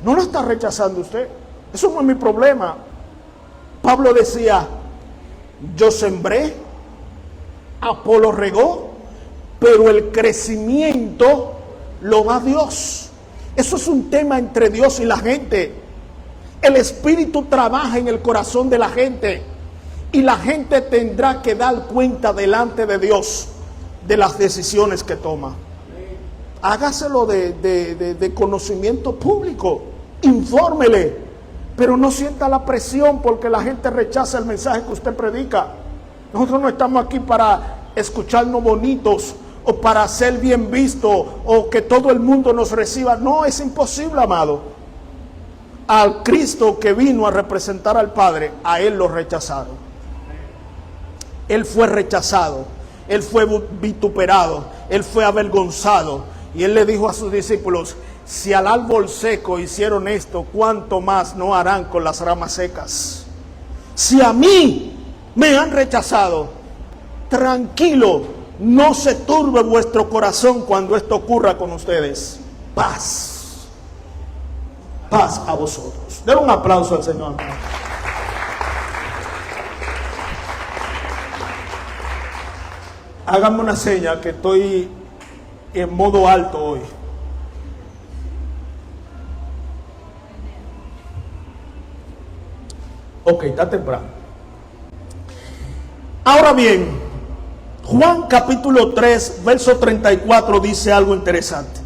No lo está rechazando usted. Eso no es mi problema. Pablo decía: yo sembré, Apolo regó, pero el crecimiento lo da Dios. Eso es un tema entre Dios y la gente. El Espíritu trabaja en el corazón de la gente. Y la gente tendrá que dar cuenta delante de Dios de las decisiones que toma. Hágaselo de conocimiento público. Infórmele. Pero no sienta la presión porque la gente rechaza el mensaje que usted predica. Nosotros no estamos aquí para escucharnos bonitos o para ser bien vistos o que todo el mundo nos reciba. No, es imposible, amado. Al Cristo que vino a representar al Padre, a Él lo rechazaron. Él fue rechazado, Él fue vituperado, Él fue avergonzado. Y Él le dijo a sus discípulos: si al árbol seco hicieron esto, ¿cuánto más no harán con las ramas secas? Si a mí me han rechazado, tranquilo, no se turbe vuestro corazón cuando esto ocurra con ustedes. Paz, paz a vosotros. Den un aplauso al Señor. Háganme una seña que estoy en modo alto hoy. Ok, está temprano. Ahora bien, Juan capítulo 3, verso 34 dice algo interesante.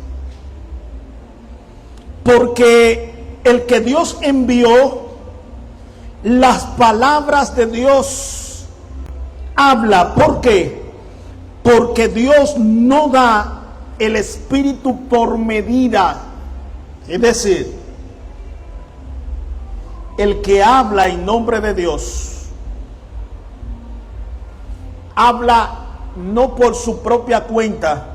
Porque el que Dios envió, las palabras de Dios habla. ¿Por qué? Porque Dios no da el Espíritu por medida. Es decir, el que habla en nombre de Dios, habla no por su propia cuenta,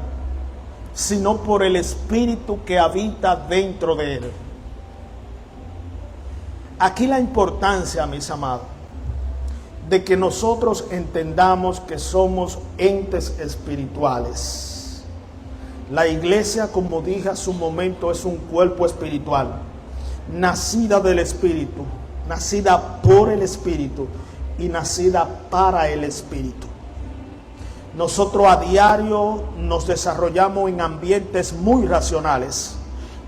sino por el Espíritu que habita dentro de él. Aquí la importancia, mis amados, de que nosotros entendamos que somos entes espirituales. La iglesia, como dije hace un momento, es un cuerpo espiritual, nacida del Espíritu, nacida por el Espíritu y nacida para el Espíritu. Nosotros a diario nos desarrollamos en ambientes muy racionales,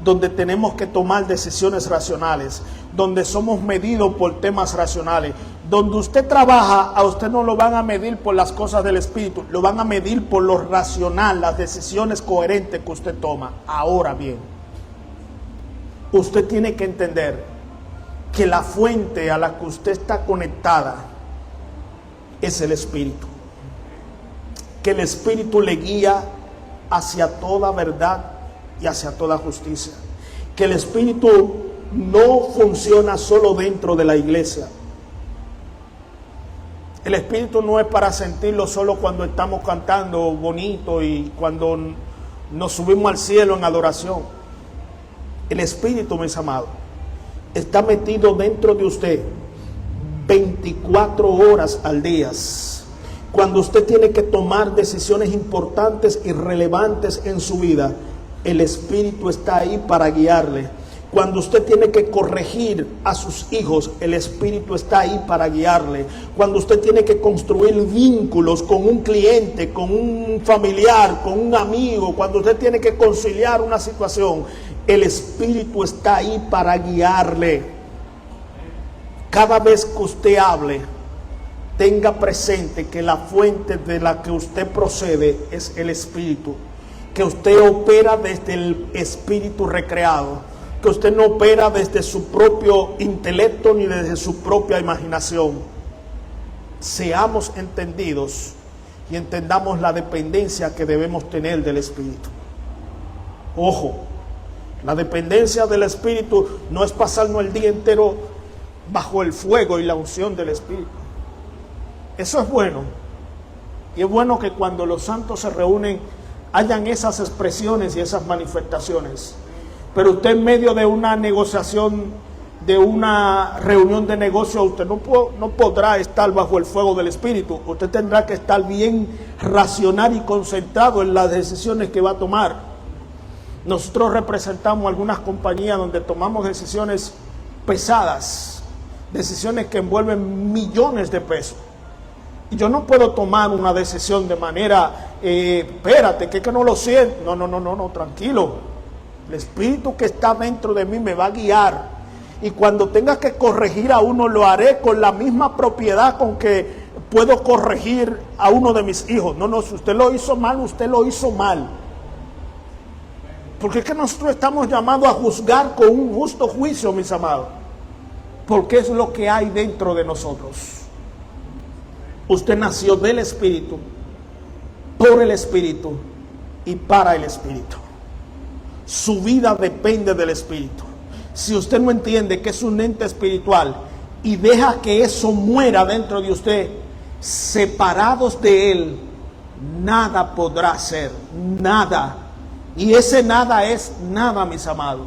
donde tenemos que tomar decisiones racionales, donde somos medidos por temas racionales. Donde usted trabaja, a usted no lo van a medir por las cosas del Espíritu, lo van a medir por lo racional, las decisiones coherentes que usted toma. Ahora bien, usted tiene que entender que la fuente a la que usted está conectada es el Espíritu. Que el Espíritu le guía hacia toda verdad y hacia toda justicia. Que el Espíritu no funciona solo dentro de la iglesia. El Espíritu no es para sentirlo solo cuando estamos cantando bonito y cuando nos subimos al cielo en adoración. El Espíritu, mis amados, está metido dentro de usted 24 horas al día. Cuando usted tiene que tomar decisiones importantes y relevantes en su vida, el Espíritu está ahí para guiarle. Cuando usted tiene que corregir a sus hijos, el Espíritu está ahí para guiarle. Cuando usted tiene que construir vínculos con un cliente, con un familiar, con un amigo, cuando usted tiene que conciliar una situación, el Espíritu está ahí para guiarle. Cada vez que usted hable, tenga presente que la fuente de la que usted procede es el Espíritu, que usted opera desde el Espíritu recreado, que usted no opera desde su propio intelecto ni desde su propia imaginación. Seamos entendidos y entendamos la dependencia que debemos tener del Espíritu. Ojo, la dependencia del Espíritu no es pasarnos el día entero bajo el fuego y la unción del Espíritu. Eso es bueno. Y es bueno que cuando los santos se reúnen hayan esas expresiones y esas manifestaciones. Pero usted en medio de una negociación, de una reunión de negocio, usted no podrá estar bajo el fuego del Espíritu. Usted tendrá que estar bien racional y concentrado en las decisiones que va a tomar. Nosotros representamos algunas compañías donde tomamos decisiones pesadas, decisiones que envuelven millones de pesos. Y yo no puedo tomar una decisión de manera, espérate, que no lo siento. No, tranquilo. El Espíritu que está dentro de mí me va a guiar. Y cuando tenga que corregir a uno, lo haré con la misma propiedad con que puedo corregir a uno de mis hijos. No, si usted lo hizo mal, usted lo hizo mal. Porque es que nosotros estamos llamados a juzgar con un justo juicio, mis amados. Porque es lo que hay dentro de nosotros. Usted nació del Espíritu, por el Espíritu y para el Espíritu. Su vida depende del Espíritu. Si usted no entiende que es un ente espiritual y deja que eso muera dentro de usted, separados de Él, nada podrá hacer, nada. Y ese nada es nada, mis amados.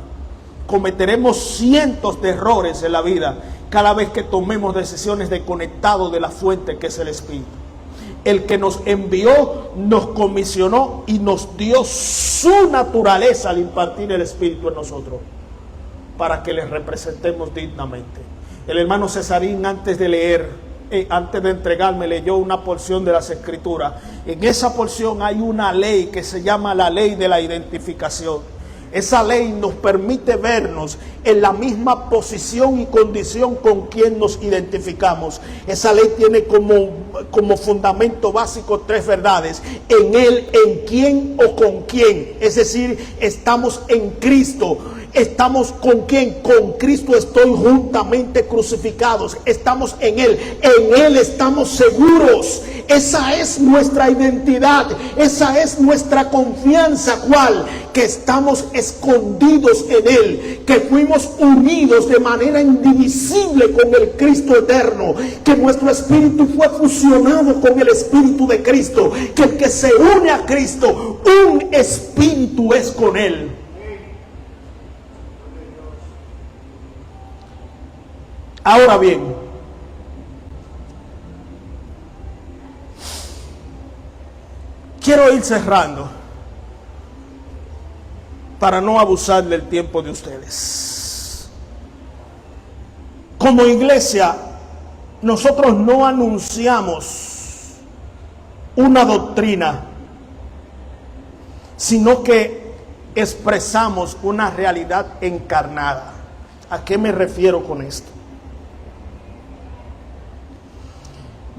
Cometeremos cientos de errores en la vida cada vez que tomemos decisiones desconectados de la fuente que es el Espíritu. El que nos envió, nos comisionó y nos dio su naturaleza al impartir el Espíritu en nosotros, para que les representemos dignamente. El hermano Cesarín, antes de leer antes de entregarme, leyó una porción de las Escrituras. En esa porción hay una ley que se llama la ley de la identificación. Esa ley nos permite vernos en la misma posición y condición con quien nos identificamos. Esa ley tiene como fundamento básico 3 verdades: en Él, en quién o con quién. Es decir, estamos en Cristo. ¿Estamos con quién? Con Cristo estoy juntamente crucificados. Estamos en Él. En Él estamos seguros. Esa es nuestra identidad. Esa es nuestra confianza. ¿Cuál? Que estamos escondidos en Él. Que fuimos unidos de manera indivisible con el Cristo eterno. Que nuestro espíritu fue fusionado con el espíritu de Cristo. Que el que se une a Cristo, un espíritu es con Él. Ahora bien, quiero ir cerrando para no abusar del tiempo de ustedes. Como iglesia, nosotros no anunciamos una doctrina, sino que expresamos una realidad encarnada. ¿A qué me refiero con esto?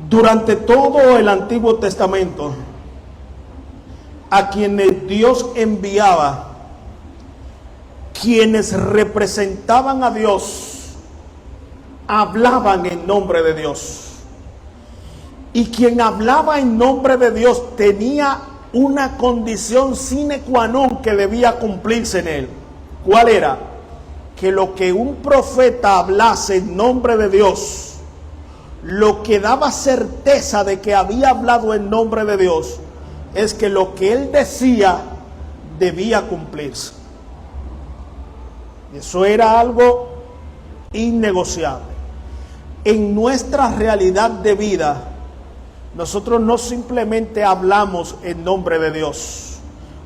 Durante todo el Antiguo Testamento, a quienes Dios enviaba, quienes representaban a Dios, hablaban en nombre de Dios. Y quien hablaba en nombre de Dios tenía una condición sine qua non que debía cumplirse en él. ¿Cuál era? Que lo que un profeta hablase en nombre de Dios, lo que daba certeza de que había hablado en nombre de Dios, es que lo que él decía debía cumplirse. Eso era algo innegociable. En nuestra realidad de vida, nosotros no simplemente hablamos en nombre de Dios,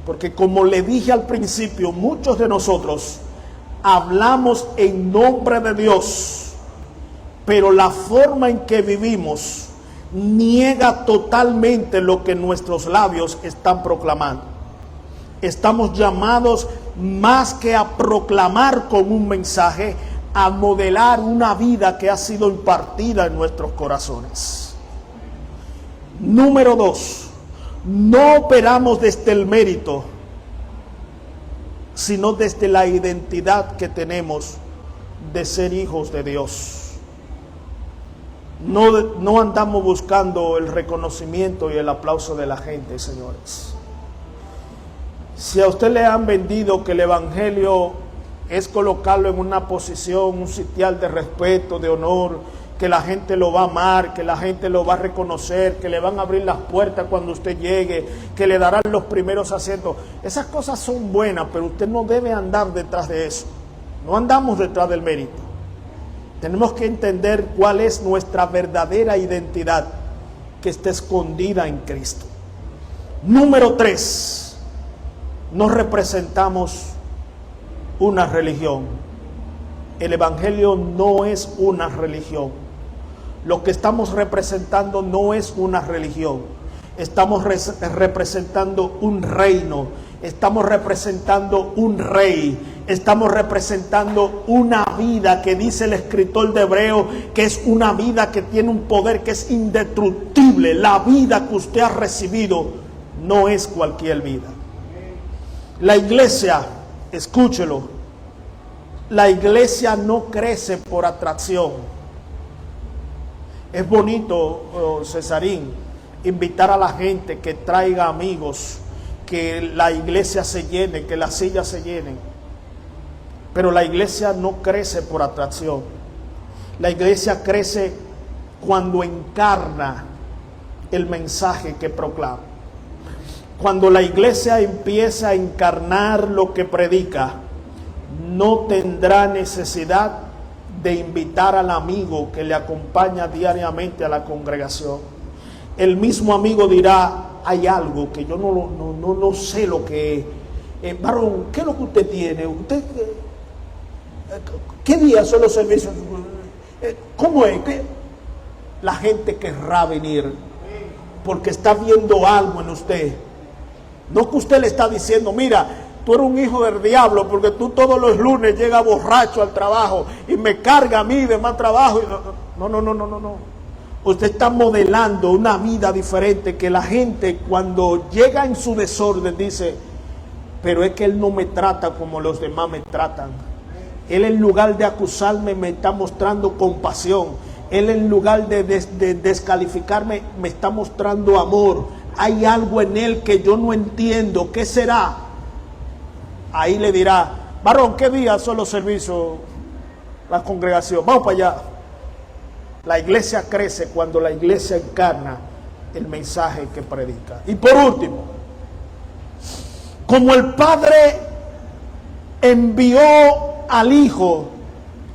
porque como le dije al principio, muchos de nosotros hablamos en nombre de Dios, pero la forma en que vivimos niega totalmente lo que nuestros labios están proclamando. Estamos llamados más que a proclamar como un mensaje, a modelar una vida que ha sido impartida en nuestros corazones. Número 2, no operamos desde el mérito, sino desde la identidad que tenemos de ser hijos de Dios. No andamos buscando el reconocimiento y el aplauso de la gente, señores. Si a usted le han vendido que el evangelio es colocarlo en una posición, un sitial de respeto, de honor, que la gente lo va a amar, que la gente lo va a reconocer, que le van a abrir las puertas cuando usted llegue, que le darán los primeros asientos, esas cosas son buenas, pero usted no debe andar detrás de eso. No andamos detrás del mérito. Tenemos que entender cuál es nuestra verdadera identidad, que está escondida en Cristo. Número 3, no representamos una religión. El evangelio no es una religión. Lo que estamos representando no es una religión. Estamos representando un reino. Estamos representando un rey. Estamos representando una vida que dice el escritor de Hebreo que es una vida que tiene un poder que es indestructible. La vida que usted ha recibido no es cualquier vida. La iglesia, escúchelo, la iglesia no crece por atracción. Es bonito, Cesarín, invitar a la gente que traiga amigos, que la iglesia se llene, que las sillas se llenen. Pero la iglesia no crece por atracción. La iglesia crece cuando encarna el mensaje que proclama. Cuando la iglesia empieza a encarnar lo que predica, no tendrá necesidad de invitar al amigo que le acompaña diariamente a la congregación. El mismo amigo dirá: hay algo que yo no sé lo que es. Varón, ¿qué es lo que usted tiene? ¿Usted ¿qué días son los servicios? ¿Cómo es? la gente querrá venir, porque está viendo algo en usted. No que usted le está diciendo, mira, tú eres un hijo del diablo, porque tú todos los lunes llegas borracho al trabajo y me carga a mí de más trabajo. No. Usted está modelando una vida diferente, que la gente cuando llega en su desorden dice, pero es que él no me trata como los demás me tratan. Él en lugar de acusarme me está mostrando compasión. Él en lugar de descalificarme me está mostrando amor. Hay algo en él que yo no entiendo. ¿Qué será? Ahí le dirá, varón, ¿qué día son los servicios? La congregación, vamos para allá. La iglesia crece cuando la iglesia encarna el mensaje que predica. Y por último, como el Padre envió al Hijo,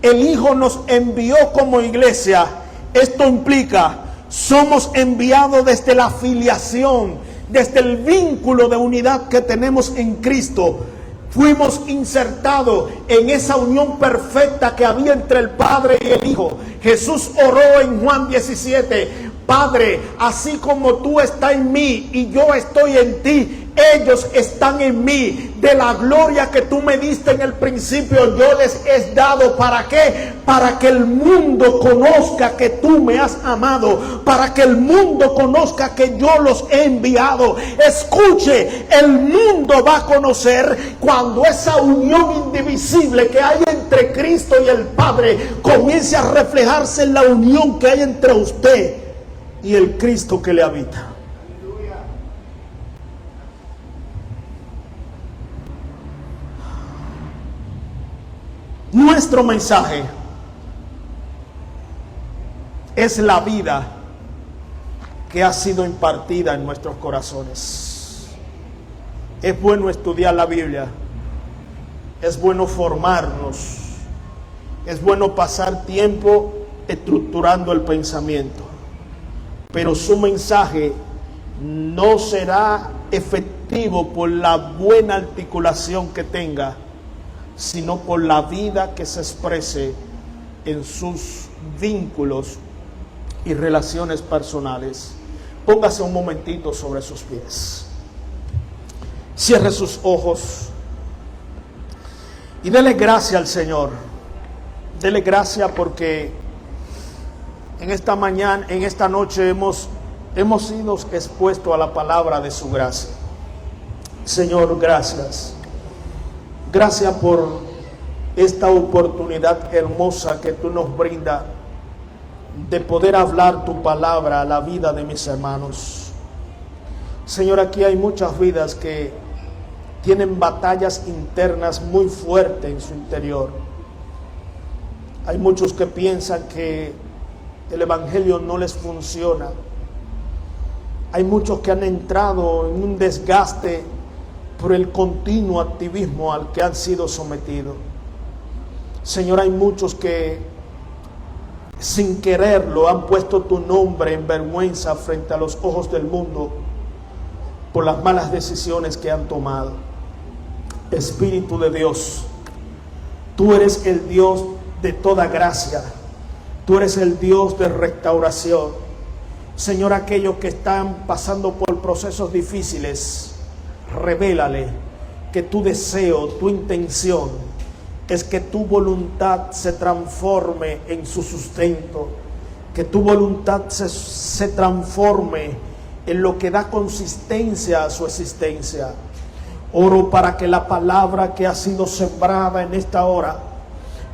el Hijo nos envió como iglesia. Esto implica, somos enviados desde la filiación, desde el vínculo de unidad que tenemos en Cristo. Fuimos insertados en esa unión perfecta que había entre el Padre y el Hijo. Jesús oró en Juan 17, Padre, así como tú estás en mí y yo estoy en ti, ellos están en mí. De la gloria que tú me diste en el principio, yo les he dado. ¿Para qué? Para que el mundo conozca que tú me has amado. Para que el mundo conozca que yo los he enviado. Escuche, el mundo va a conocer cuando esa unión indivisible que hay entre Cristo y el Padre comience a reflejarse en la unión que hay entre usted y el Cristo que le habita. Nuestro mensaje es la vida que ha sido impartida en nuestros corazones. Es bueno estudiar la Biblia, es bueno formarnos, es bueno pasar tiempo estructurando el pensamiento, pero su mensaje no será efectivo por la buena articulación que tenga, sino por la vida que se exprese en sus vínculos y relaciones personales. Póngase un momentito sobre sus pies. Cierre sus ojos y dele gracias al Señor. Dele gracias porque en esta mañana, en esta noche hemos sido expuestos a la palabra de su gracia. Señor, gracias. Gracias por esta oportunidad hermosa que tú nos brindas de poder hablar tu palabra a la vida de mis hermanos. Señor, aquí hay muchas vidas que tienen batallas internas muy fuertes en su interior. Hay muchos que piensan que el evangelio no les funciona. Hay muchos que han entrado en un desgaste por el continuo activismo al que han sido sometidos. Señor, hay muchos que sin quererlo han puesto tu nombre en vergüenza frente a los ojos del mundo por las malas decisiones que han tomado. Espíritu de Dios, tú eres el Dios de toda gracia, tú eres el Dios de restauración. Señor, aquellos que están pasando por procesos difíciles, revélale que tu deseo, tu intención es que tu voluntad se transforme en su sustento, que tu voluntad se transforme en lo que da consistencia a su existencia. Oro para que la palabra que ha sido sembrada en esta hora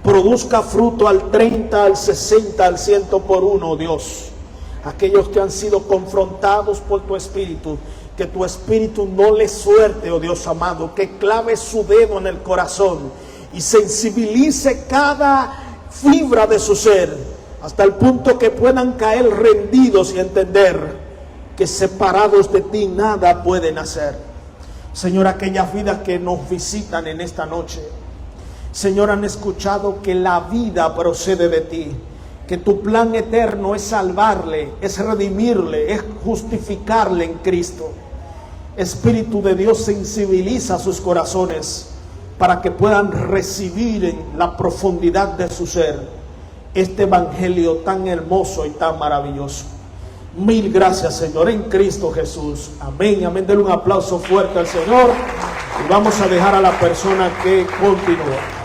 produzca fruto al 30, al 60, al 100 por uno, Dios. Aquellos que han sido confrontados por tu Espíritu, que tu Espíritu no les suelte, oh Dios amado, que clave su dedo en el corazón y sensibilice cada fibra de su ser, hasta el punto que puedan caer rendidos y entender que separados de ti nada pueden hacer. Señor, aquellas vidas que nos visitan en esta noche, Señor, han escuchado que la vida procede de ti, que tu plan eterno es salvarle, es redimirle, es justificarle en Cristo. Espíritu de Dios, sensibiliza sus corazones para que puedan recibir en la profundidad de su ser este evangelio tan hermoso y tan maravilloso. Mil gracias, Señor, en Cristo Jesús. Amén, amén. Denle un aplauso fuerte al Señor y vamos a dejar a la persona que continúa.